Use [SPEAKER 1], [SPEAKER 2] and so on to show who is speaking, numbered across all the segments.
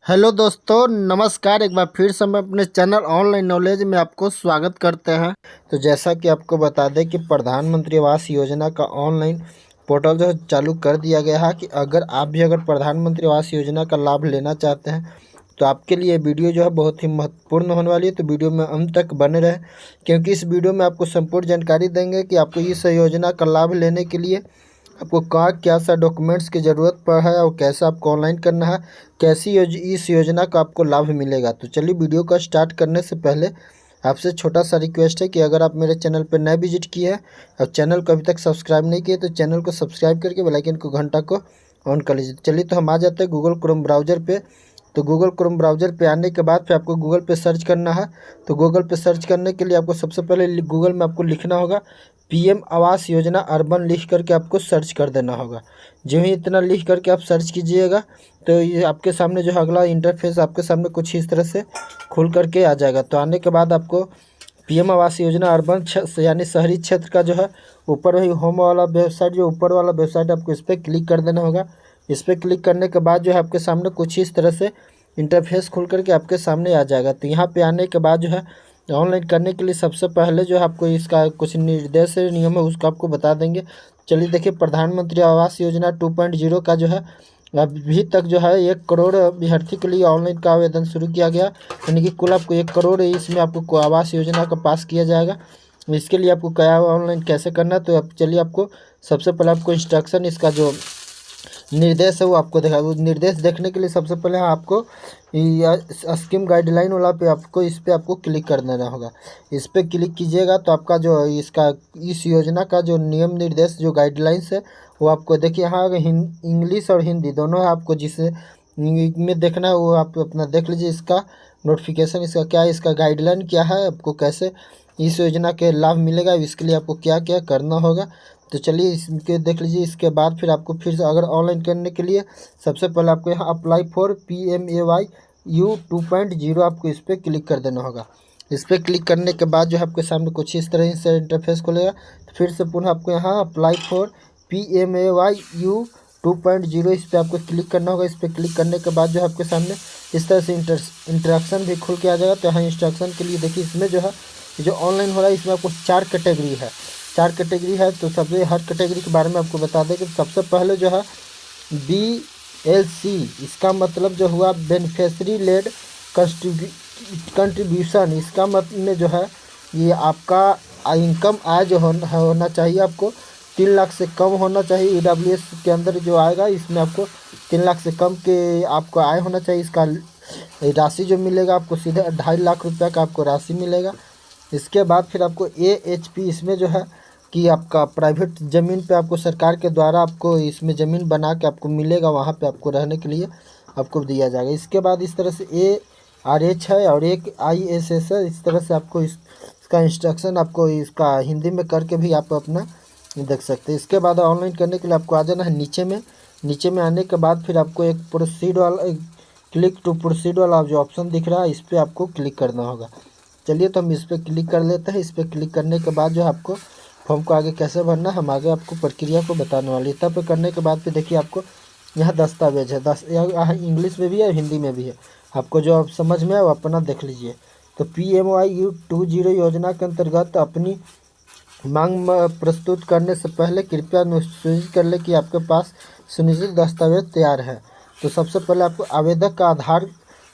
[SPEAKER 1] Hello दोस्तों, नमस्कार। एक बार फिर से हम अपने चैनल ऑनलाइन नॉलेज में आपको स्वागत करते हैं। तो जैसा कि आपको बता दें कि प्रधानमंत्री आवास योजना का ऑनलाइन पोर्टल जो है चालू कर दिया गया है कि अगर प्रधानमंत्री आवास योजना का लाभ लेना चाहते हैं तो आपके लिए वीडियो जो है बहुत ही महत्वपूर्ण होने वाली है। तो वीडियो में अंत तक बने रहें, क्योंकि इस वीडियो में आपको संपूर्ण जानकारी देंगे कि आपको इस योजना का लाभ लेने के लिए आपको कहाँ क्या सा डॉक्यूमेंट्स की ज़रूरत पड़ है और कैसा आपको ऑनलाइन करना है, इस योजना का आपको लाभ मिलेगा। तो चलिए वीडियो का स्टार्ट करने से पहले आपसे छोटा सा रिक्वेस्ट है कि अगर आप मेरे चैनल पर नए विजिट किए हैं और चैनल को अभी तक सब्सक्राइब नहीं किए तो चैनल को सब्सक्राइब करके बेल आइकन को घंटा को ऑन कर लीजिए। चलिए तो हम आ जाते हैं गूगल क्रोम ब्राउज़र पे। तो गूगल क्रोम ब्राउज़र पे आने के बाद फिर आपको गूगल पे सर्च करना है। तो गूगल पे सर्च करने के लिए आपको सबसे पहले गूगल में आपको लिखना होगा पीएम आवास योजना अर्बन, लिख करके आपको सर्च कर देना होगा। जो ही इतना लिख करके आप सर्च कीजिएगा तो ये आपके सामने जो है अगला इंटरफेस आपके सामने कुछ इस तरह से खुल करके आ जाएगा। तो आने के बाद आपको पीएम आवास योजना अर्बन यानी शहरी क्षेत्र का जो है ऊपर वही होम वाला वेबसाइट, जो ऊपर वाला वेबसाइट आपको इस पर क्लिक कर देना होगा। इस पर क्लिक करने के बाद जो है आपके सामने कुछ इस तरह से इंटरफेस खुल करके आपके सामने आ जाएगा। तो यहाँ पे आने के बाद जो है ऑनलाइन करने के लिए सबसे पहले जो है आपको इसका कुछ निर्देश नियम है उसको आपको बता देंगे। चलिए देखिए, प्रधानमंत्री आवास योजना 2.0 का जो है अभी तक जो है 1 करोड़ अभ्यर्थी के लिए ऑनलाइन का आवेदन शुरू किया गया। यानी कि कुल आपको 1 करोड़ इसमें आपको आवास योजना का पास किया जाएगा। इसके लिए आपको क्या ऑनलाइन कैसे करना है, तो अब चलिए आपको सबसे पहले आपको इंस्ट्रक्शन, इसका जो निर्देश है वो आपको देखा। वो निर्देश देखने के लिए सबसे पहले आपको स्कीम गाइडलाइन वाला पे आपको इस पे आपको क्लिक कर देना होगा। इस पे क्लिक कीजिएगा तो आपका जो इस योजना का जो नियम निर्देश जो गाइडलाइंस है वो आपको देखिए। यहाँ इंग्लिश और हिंदी दोनों है, आपको जिसे में देखना है वो आप अपना देख लीजिए। इसका नोटिफिकेशन इसका क्या है, इसका गाइडलाइन क्या है, आपको कैसे इस योजना के लाभ मिलेगा, इसके लिए आपको क्या क्या करना होगा। तो चलिए इसके देख लीजिए। इसके बाद फिर आपको फिर से अगर ऑनलाइन करने के लिए सबसे पहले आपको यहाँ अप्लाई फॉर PMAY U 2.0 आपको इस पर क्लिक कर देना होगा। इस पर क्लिक करने के बाद जो है आपके सामने कुछ इस तरह से इंटरफेस खुलेगा। तो फिर से पुनः आपको यहाँ अप्लाई फॉर PMAY U 2.0 इस पर आपको क्लिक करना होगा। इस पर क्लिक करने के बाद जो है आपके सामने इस तरह से इंस्ट्रक्शन भी खुल के आ जाएगा। तो यहाँ इंस्ट्रक्शन के लिए देखिए, इसमें जो है जो ऑनलाइन हो रहा है इसमें आपको 4 कैटेगरी है। 4 कैटेगरी है। तो सबसे हर कैटेगरी के बारे में आपको बता दें कि सबसे पहले जो है BLC, इसका मतलब जो हुआ बेनिफिशियरी लेड कंट्रीब्यूशन। इसका मतलब जो है ये आपका इनकम आय जो होना चाहिए आपको 3 लाख से कम होना चाहिए। EWS के अंदर जो आएगा इसमें आपको 3 लाख से कम के आपको आय होना चाहिए। इसका राशि जो मिलेगा आपको सीधे 2.5 लाख रुपये का आपको राशि मिलेगा। इसके बाद फिर आपको AHP, इसमें जो है कि आपका प्राइवेट ज़मीन पे आपको सरकार के द्वारा आपको इसमें ज़मीन बना के आपको मिलेगा, वहाँ पे आपको रहने के लिए आपको दिया जाएगा। इसके बाद इस तरह से ARH है और एक ISS है। इस तरह से आपको इसका इंस्ट्रक्शन आपको इसका हिंदी में करके भी आप अपना देख सकते हैं। इसके बाद ऑनलाइन करने के लिए आपको आ जाना है नीचे में। नीचे में आने के बाद फिर आपको एक प्रोसीड वाला, क्लिक टू प्रोसीड वाला जो ऑप्शन दिख रहा है इस पर आपको क्लिक करना होगा। चलिए तो हम इस पर क्लिक कर लेते हैं। इस पर क्लिक करने के बाद जो है आपको फॉर्म को आगे कैसे भरना हम आगे आपको प्रक्रिया को बताने वाले। इतना पे करने के बाद फिर देखिए आपको यहाँ दस्तावेज है, यहाँ इंग्लिश में भी है हिंदी में भी है। आपको जो आप समझ में है वो अपना देख लीजिए। तो PMAY U 2.0 योजना के अंतर्गत अपनी मांग प्रस्तुत करने से पहले कृपया सुनिश्चित कर ले कि आपके पास सुनिश्चित दस्तावेज तैयार है। तो सबसे पहले आपको आवेदक का आधार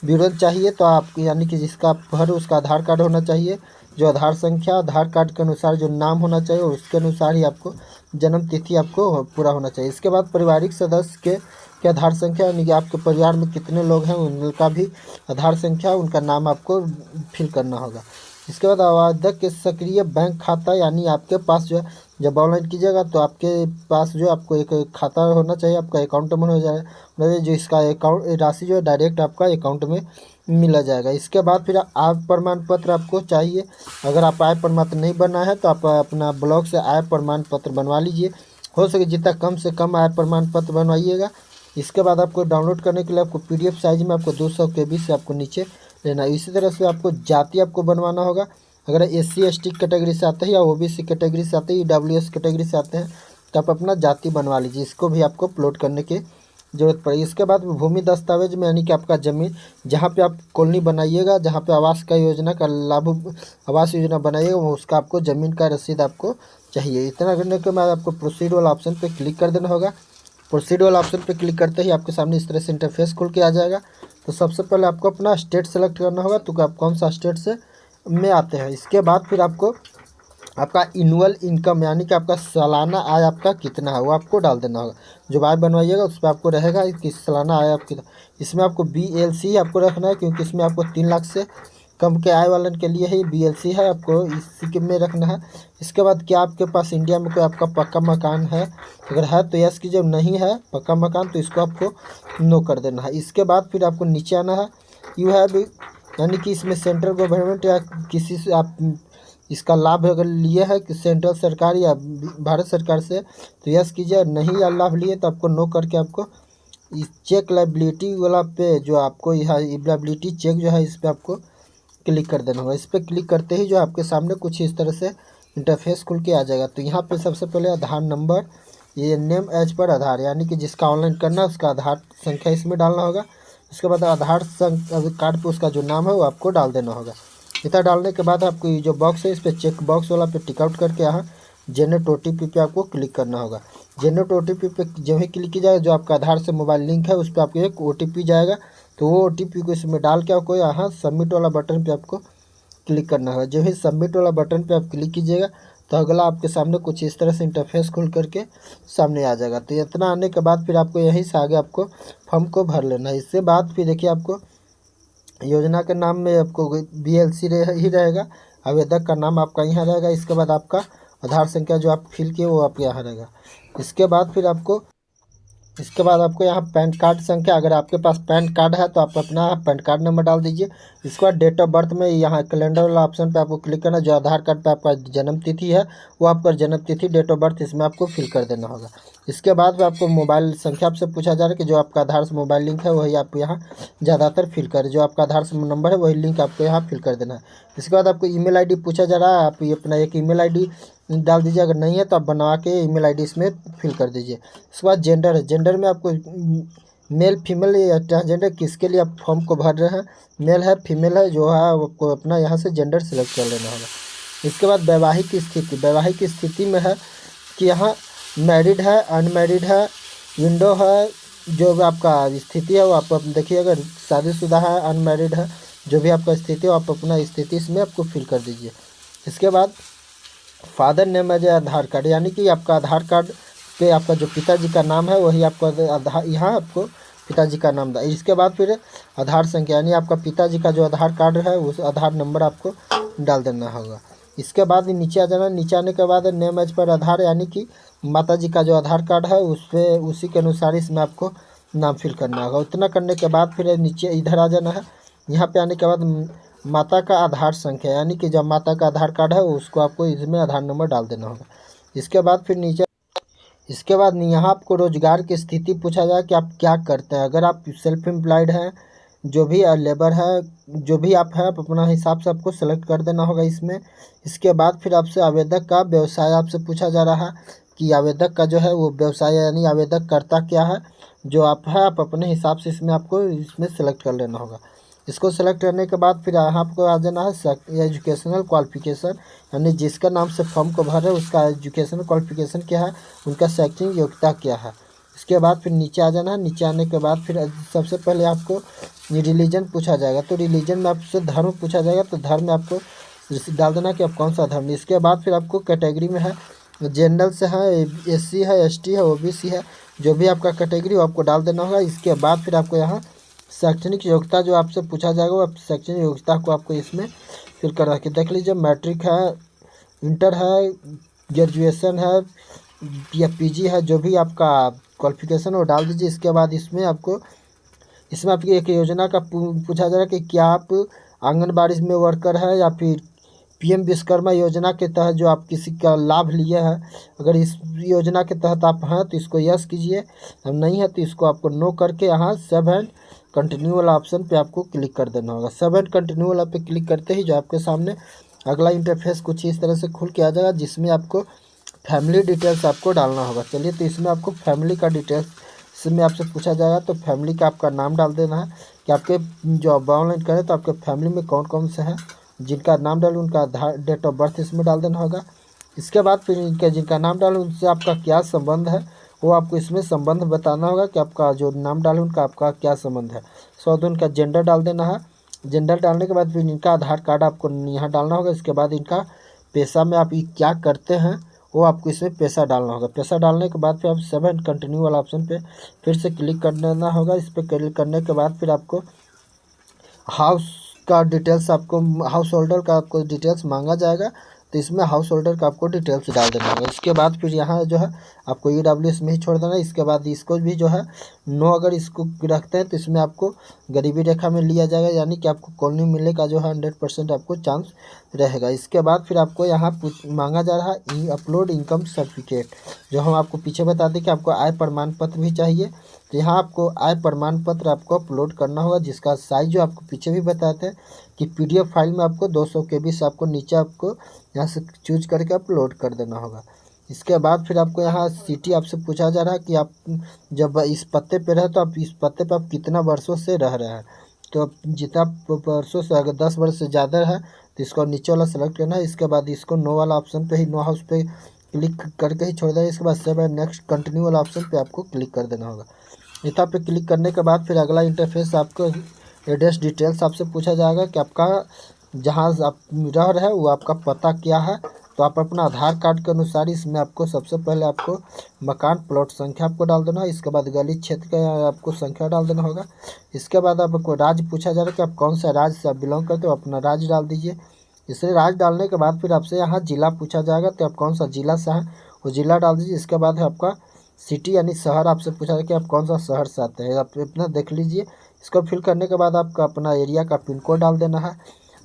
[SPEAKER 1] विवरण चाहिए। तो आप यानी कि जिसका आप भर उसका आधार कार्ड होना चाहिए। जो आधार संख्या, आधार कार्ड के अनुसार जो नाम होना चाहिए उसके अनुसार ही आपको जन्म तिथि आपको पूरा होना चाहिए। इसके बाद पारिवारिक सदस्य के आधार संख्या, यानी कि आपके परिवार में कितने लोग हैं उनका भी आधार संख्या, उनका नाम आपको फिल करना होगा। इसके बाद आवेदक के सक्रिय बैंक खाता, यानी आपके पास जो है जब ऑनलाइन कीजिएगा तो आपके पास जो आपको एक खाता होना चाहिए, आपका अकाउंट नंबर हो जाए जो इसका अकाउंट राशि जो है डायरेक्ट आपका अकाउंट में मिला जाएगा। इसके बाद फिर आय प्रमाण पत्र आपको चाहिए। अगर आप आय प्रमाण पत्र नहीं बना है तो आप अपना ब्लॉक से आय प्रमाण पत्र बनवा लीजिए। हो सके जितना कम से कम आय प्रमाण पत्र बनवाइएगा। इसके बाद आपको डाउनलोड करने के लिए आपको PDF साइज में आपको 200 KB से आपको नीचे लेना है। इसी तरह से आपको जाति आपको बनवाना होगा। अगर SC ST कैटेगरी से आते हैं या OBC कैटेगरी से आते हैं, EWS कैटेगरी से आते हैं तो आप अपना जाति बनवा लीजिए। इसको भी आपको अपलोड करने की ज़रूरत पड़ेगी। इसके बाद भूमि दस्तावेज में यानी कि आपका ज़मीन जहाँ पे आप कॉलोनी बनाइएगा, जहाँ पे आवास का योजना का लाभ आवास योजना बनाइएगा, वो उसका आपको ज़मीन का रसीद आपको चाहिए। इतना करने के बाद आपको प्रोसीड वाला ऑप्शन पे क्लिक कर देना होगा। प्रोसीड वाला ऑप्शन पे क्लिक करते ही आपके सामने इस तरह से इंटरफेस खुल के आ जाएगा। तो सबसे पहले आपको अपना स्टेट सेलेक्ट करना होगा, तो आप कौन सा स्टेट से में आते हैं। इसके बाद फिर आपको आपका एनुअल इनकम यानी कि आपका सालाना आय आपका कितना है वो आपको डाल देना होगा। जो आय बनवाइएगा उस पर आपको रहेगा कि सालाना आय आपकी। इसमें आपको BLC आपको रखना है, क्योंकि इसमें आपको 3 लाख से कम के आय वालन के लिए ही BLC है, आपको इसी के में रखना है। इसके बाद क्या आपके पास इंडिया में कोई आपका पक्का मकान है, अगर है तो यस कीजिए, नहीं है पक्का मकान तो इसको आपको नो कर देना है। इसके बाद फिर आपको नीचे आना है। यू हैव यानी कि इसमें सेंट्रल गवर्नमेंट या किसी से आप इसका लाभ अगर लिए है कि सेंट्रल सरकार या भारत सरकार से तो यस कीजिए, नहीं या लाभ लिए तो आपको नो करके आपको इस चेक लाइबिलिटी वाला पे जो आपको यहाँ लाइबिलिटी चेक जो है इस पर आपको क्लिक कर देना होगा। इस पर क्लिक करते ही जो आपके सामने कुछ इस तरह से इंटरफेस खुल के आ जाएगा। तो यहाँ पे सबसे पहले आधार नंबर, ये नेम एज पर आधार यानी कि जिसका ऑनलाइन करना है उसका आधार संख्या इसमें डालना होगा। उसके बाद आधार कार्ड पर उसका जो नाम है वो आपको डाल देना होगा। इतना डालने के बाद आपको ये जो बॉक्स है इस पर चेक बॉक्स वाला पे टिक आउट करके यहाँ जनरेट OTP पे आपको क्लिक करना होगा। जनरेट OTP पे जब ही क्लिक की जाएगा, जो आपका आधार से मोबाइल लिंक है उस पर आपको एक OTP जाएगा, तो वो OTP को इसमें डाल के आपको यहाँ सबमिट वाला बटन पे आपको क्लिक करना होगा। जब ही सबमिट वाला बटन पे आप क्लिक कीजिएगा तो अगला आपके सामने कुछ इस तरह से इंटरफेस खुल करके सामने आ जाएगा। तो इतना आने के बाद फिर आपको यहीं से आगे आपको फॉर्म को भर लेना है। इसके बाद फिर देखिए आपको योजना के नाम में आपको BLC ही रहेगा, आवेदक का नाम आपका यहाँ रहेगा। इसके बाद आपका आधार संख्या जो आप फिल किए वो आपके यहाँ रहेगा। इसके बाद आपको यहाँ पैन कार्ड संख्या, अगर आपके पास पैन कार्ड है तो आप अपना पैन कार्ड नंबर डाल दीजिए। इसके बाद डेट ऑफ बर्थ में यहाँ कैलेंडर वाला ऑप्शन पे आपको क्लिक करना है। जो आधार कार्ड पे आपका जन्म तिथि है वो आपका जन्म तिथि डेट ऑफ बर्थ इसमें आपको फिल कर देना होगा। इसके बाद आपको मोबाइल संख्या आपसे पूछा जा रहा है कि जो आपका आधार से मोबाइल लिंक है वही आप यहाँ ज़्यादातर फिल करें। जो आपका आधार से नंबर है वही लिंक आपको यहाँ फिल कर देना है। इसके बाद आपको ईमेल ID पूछा जा रहा है, आप ये अपना एक ईमेल ID डाल दीजिए। अगर नहीं है तो आप बनवा के ईमेल ID इसमें फिल कर दीजिए। इसके बाद जेंडर है, जेंडर में आपको मेल फीमेल या ट्रांसजेंडर किसके लिए आप फॉर्म को भर रहे हैं, मेल है फीमेल है, जो है आपको अपना यहाँ से जेंडर सेलेक्ट कर लेना होगा। इसके बाद वैवाहिक स्थिति, वैवाहिक स्थिति में है कि यहाँ मैरिड है, अनमैरिड है, विंडो है, जो भी आपका स्थिति है वो आप देखिए। अगर शादीशुदा है, अनमैरिड है, जो भी आपका स्थिति है आप अपना स्थिति इसमें आपको फिल कर दीजिए। इसके बाद फादर नेम एज आधार कार्ड यानी कि आपका आधार कार्ड पे आपका जो पिताजी का नाम है वही आपको आधार यहाँ आपको पिताजी का नाम था। इसके बाद फिर आधार संख्या यानी आपका पिताजी का जो आधार कार्ड है उस आधार नंबर आपको डाल देना होगा। इसके बाद नीचे आ जाना। नीचे आने के बाद नेम एज पर आधार यानी कि माताजी का जो आधार कार्ड है उस पर उसी के अनुसार इसमें आपको नाम फिल करना होगा। उतना करने के बाद फिर नीचे इधर आ जाना है। यहाँ पे आने के बाद माता का आधार संख्या यानी कि जब माता का आधार कार्ड है उसको आपको इसमें आधार नंबर डाल देना होगा। इसके बाद फिर नीचे यहाँ आपको रोजगार की स्थिति पूछा जाए कि आप क्या करते हैं। अगर आप सेल्फ एम्प्लॉयड हैं, जो भी लेबर है, जो भी आप हैं, आप अपना हिसाब से आपको सेलेक्ट कर देना होगा इसमें। इसके बाद फिर आपसे आवेदक का व्यवसाय आपसे पूछा जा रहा है कि आवेदक का जो है वो व्यवसाय यानी आवेदक करता क्या है, जो आप है आप अपने हिसाब से इसमें आपको इसमें सेलेक्ट कर लेना होगा। इसको सेलेक्ट करने के बाद फिर यहाँ आपको आ जाना है एजुकेशनल क्वालिफिकेशन यानी जिसका नाम से फॉर्म को भर रहे उसका एजुकेशनल क्वालिफिकेशन क्या है, उनका शैक्षणिक योग्यता क्या है। इसके बाद फिर नीचे आ जाना है। नीचे आने के बाद फिर सबसे पहले आपको रिलीजन पूछा जाएगा, तो रिलीजन में आपसे धर्म पूछा जाएगा, तो धर्म में आपको डाल देना कि आप कौन सा धर्म। इसके बाद फिर आपको कैटेगरी में है, जनरल से है, SC है, ST है, OBC है, जो भी आपका कैटेगरी वो आपको डाल देना होगा। इसके बाद फिर आपको यहाँ शैक्षणिक योग्यता जो आपसे पूछा जाएगा वो शैक्षणिक योग्यता को आपको इसमें फिल कर रखिए। देख लीजिए मैट्रिक है, इंटर है, ग्रेजुएशन है या PG है, जो भी आपका क्वालिफिकेशन वो डाल दीजिए। इसके बाद इसमें आपकी एक योजना का पूछा जा रहा है कि क्या आप आंगनबाड़ी में वर्कर है या फिर PM विश्वकर्मा योजना के तहत जो आप किसी का लाभ लिए हैं। अगर इस योजना के तहत आप हैं तो इसको यस कीजिए, अब नहीं है तो इसको आपको नो करके यहाँ सेव एंड कंटिन्यू वाला ऑप्शन पे आपको क्लिक कर देना होगा। सेव एंड कंटिन्यू वाला पे क्लिक करते ही जो आपके सामने अगला इंटरफेस कुछ इस तरह से खुल के आ जाएगा, जिसमें आपको फैमिली डिटेल्स आपको डालना होगा। चलिए तो इसमें आपको फैमिली का डिटेल्स इसमें आपसे पूछा जाएगा तो फैमिली का आपका नाम डाल देना है कि आपके जो आप ऑनलाइन करें तो आपके फैमिली में कौन कौन से हैं, जिनका नाम डालें उनका आधार डेट ऑफ बर्थ इसमें डाल देना होगा। इसके बाद फिर इनके जिनका नाम डालें उनसे आपका क्या संबंध है वो आपको इसमें संबंध बताना होगा कि आपका जो नाम डालें उनका आपका क्या संबंध है। तो उनका जेंडर डाल देना है। जेंडर डालने के बाद फिर इनका आधार कार्ड आपको यहाँ डालना होगा। इसके बाद इनका पेशा में आप ये क्या करते हैं वो आपको इसमें पैसा डालना होगा। पैसा डालने के बाद फिर आप 7 कंटिन्यू वाला ऑप्शन पे फिर से क्लिक कर देना होगा। इस पर क्लिक करने के बाद फिर आपको हाउस का डिटेल्स आपको हाउस होल्डर का आपको डिटेल्स मांगा जाएगा, तो इसमें हाउस होल्डर का आपको डिटेल्स डाल देना होगा। इसके बाद फिर यहाँ जो है आपको EWS में ही छोड़ देना है। इसके बाद इसको भी जो है नो अगर इसको रखते हैं तो इसमें आपको गरीबी रेखा में लिया जाएगा, यानी कि आपको कॉलोनी मिलने का जो है 100% आपको चांस रहेगा। इसके बाद फिर आपको यहाँ मांगा जा रहा है अपलोड इनकम सर्टिफिकेट, जो हम आपको पीछे बता दें कि आपको आय प्रमाण पत्र भी चाहिए। तो यहाँ आपको आय प्रमाण पत्र आपको अपलोड करना होगा, जिसका साइज जो आपको पीछे भी बताते हैं कि PDF फाइल में आपको 200 KB से आपको नीचे आपको यहाँ से चूज करके अपलोड कर देना होगा। इसके बाद फिर आपको यहाँ सिटी आपसे पूछा जा रहा है कि आप जब इस पत्ते पे रहे तो आप इस पत्ते पे आप कितना वर्षों से रह रहे हैं। तो आप जितना वर्षों से अगर 10 वर्ष से ज़्यादा है तो इसको नीचे वाला सेलेक्ट करना है। इसके बाद इसको नो वाला ऑप्शन पे ही नो हाउस पे क्लिक करके ही छोड़ देना। इसके बाद सेव एंड नेक्स्ट कंटिन्यू वाला ऑप्शन पे आपको क्लिक कर देना होगा। इतना पे क्लिक करने के बाद फिर अगला इंटरफेस आपको एड्रेस डिटेल्स आपसे पूछा जाएगा कि आपका जहाँ आप रह रहे हैं वो आपका पता क्या है। तो आप अपना आधार कार्ड के अनुसार इसमें आपको सबसे पहले आपको मकान प्लॉट संख्या आपको डाल देना है। इसके बाद गली क्षेत्र का आपको संख्या डाल देना होगा। इसके बाद आपको राज्य पूछा जा रहा है कि आप कौन सा राज्य से आप बिलोंग करते हो, अपना राज्य डाल दीजिए। इसलिए राज्य डालने के बाद फिर आपसे यहाँ जिला पूछा जाएगा तो आप कौन सा जिला से हैं वो जिला डाल दीजिए। इसके बाद है आपका सिटी यानी शहर आपसे पूछा जाए कि आप कौन सा शहर से आते हैं, आप अपना देख लीजिए। इसको फिल करने के बाद आपका अपना एरिया का पिन कोड डाल देना है।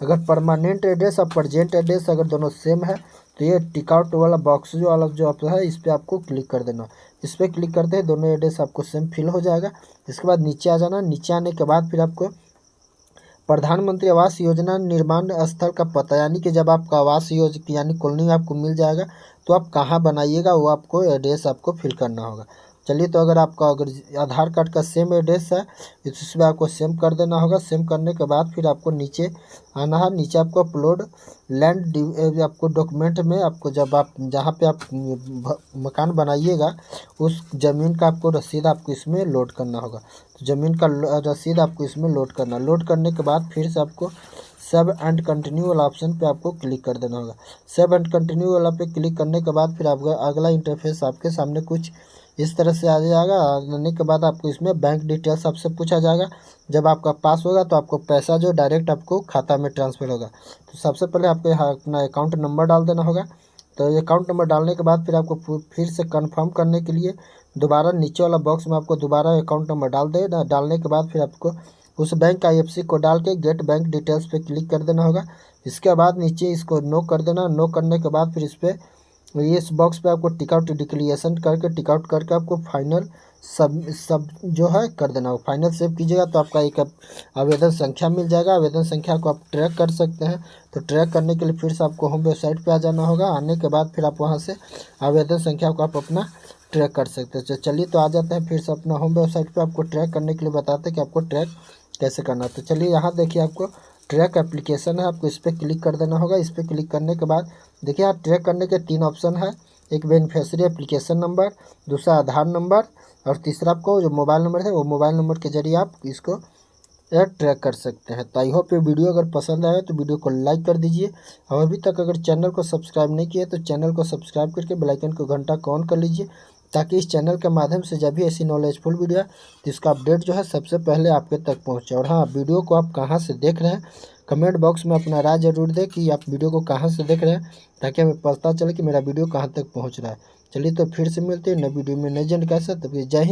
[SPEAKER 1] अगर परमानेंट एड्रेस और प्रेजेंट एड्रेस अगर दोनों सेम है तो ये टिक आउट वाला बॉक्स जो अलग जो आप है इस पर आपको क्लिक कर देना। इस पर क्लिक करते हैं दोनों एड्रेस आपको सेम फिल हो जाएगा। इसके बाद नीचे आ जाना। नीचे आने के बाद फिर आपको प्रधानमंत्री आवास योजना निर्माण स्थल का पता, यानी कि जब आपका आवास योजना यानी कॉलोनी आपको मिल जाएगा तो आप कहाँ बनाइएगा वो आपको एड्रेस आपको फिल करना होगा। चलिए, तो अगर आपका आधार कार्ड का सेम एड्रेस है तो इसमें आपको सेम कर देना होगा। सेम करने के बाद फिर आपको नीचे आना है। नीचे आपको अपलोड लैंड आपको डॉक्यूमेंट में आपको जब आप जहाँ पे आप मकान बनाइएगा उस ज़मीन का आपको रसीद आपको इसमें लोड करना होगा। तो ज़मीन का रसीद आपको इसमें लोड करना। लोड करने के बाद फिर से आपको सेव एंड कंटिन्यू वाला ऑप्शन पे आपको क्लिक कर देना होगा। सेव एंड कंटिन्यू वाला पे क्लिक करने के बाद फिर आपका अगला इंटरफेस आपके सामने कुछ इस तरह से आ जाएगा। आने के बाद आपको इसमें बैंक डिटेल्स आपसे पूछा जाएगा। जब आपका पास होगा तो आपको पैसा जो डायरेक्ट आपको खाता में ट्रांसफ़र होगा। तो सबसे पहले आपको यहाँ अपना अकाउंट नंबर डाल देना होगा। तो अकाउंट नंबर डालने के बाद फिर आपको फिर से कंफर्म करने के लिए दोबारा नीचे वाला बॉक्स में आपको दोबारा अकाउंट नंबर डाल देना। डालने के बाद फिर आपको उस बैंक का IFSC को डाल के गेट बैंक डिटेल्स पे क्लिक कर देना होगा। इसके बाद नीचे इसको नो कर देना। नो करने के बाद फिर इस बॉक्स पे आपको टिक आउट डिक्लेरेशन करके टिक आउट करके आपको फाइनल सब जो है कर देना होगा। फाइनल सेव कीजिएगा तो आपका एक आवेदन संख्या मिल जाएगा। आवेदन संख्या को आप ट्रैक कर सकते हैं। तो ट्रैक करने के लिए फिर से आपको होम वेबसाइट पे आ जाना होगा। आने के बाद फिर आप वहाँ से आवेदन संख्या को आप अपना ट्रैक कर सकते हैं। चलिए, तो आ जाते हैं फिर से अपना होम वेबसाइट पे। आपको ट्रैक करने के लिए बताते हैं कि आपको ट्रैक कैसे करना है। तो चलिए, यहाँ देखिए आपको ट्रैक एप्लीकेशन है, आपको इस पर क्लिक कर देना होगा। इस पर क्लिक करने के बाद देखिए यहाँ ट्रैक करने के 3 ऑप्शन है। एक बेनिफिशियरी एप्लीकेशन नंबर, दूसरा आधार नंबर और तीसरा आपको जो मोबाइल नंबर है वो मोबाइल नंबर के जरिए आप इसको ट्रैक कर सकते हैं। तो आई होप ये वीडियो अगर पसंद आए तो वीडियो को लाइक कर दीजिए। और अभी तक अगर चैनल को सब्सक्राइब नहीं किया तो चैनल को सब्सक्राइब करके बेल आइकन को घंटा को ऑन कर लीजिए, ताकि इस चैनल के माध्यम से जब भी ऐसी नॉलेजफुल वीडियो है तो इसका अपडेट जो है सबसे पहले आपके तक पहुंचे। और हाँ, वीडियो को आप कहां से देख रहे हैं कमेंट बॉक्स में अपना राय जरूर दें कि आप वीडियो को कहां से देख रहे हैं, ताकि हमें पता चले कि मेरा वीडियो कहां तक पहुंच रहा है। चलिए, तो फिर से मिलते हैं नई वीडियो में नई जानकारी के साथ। तब जय हिंद।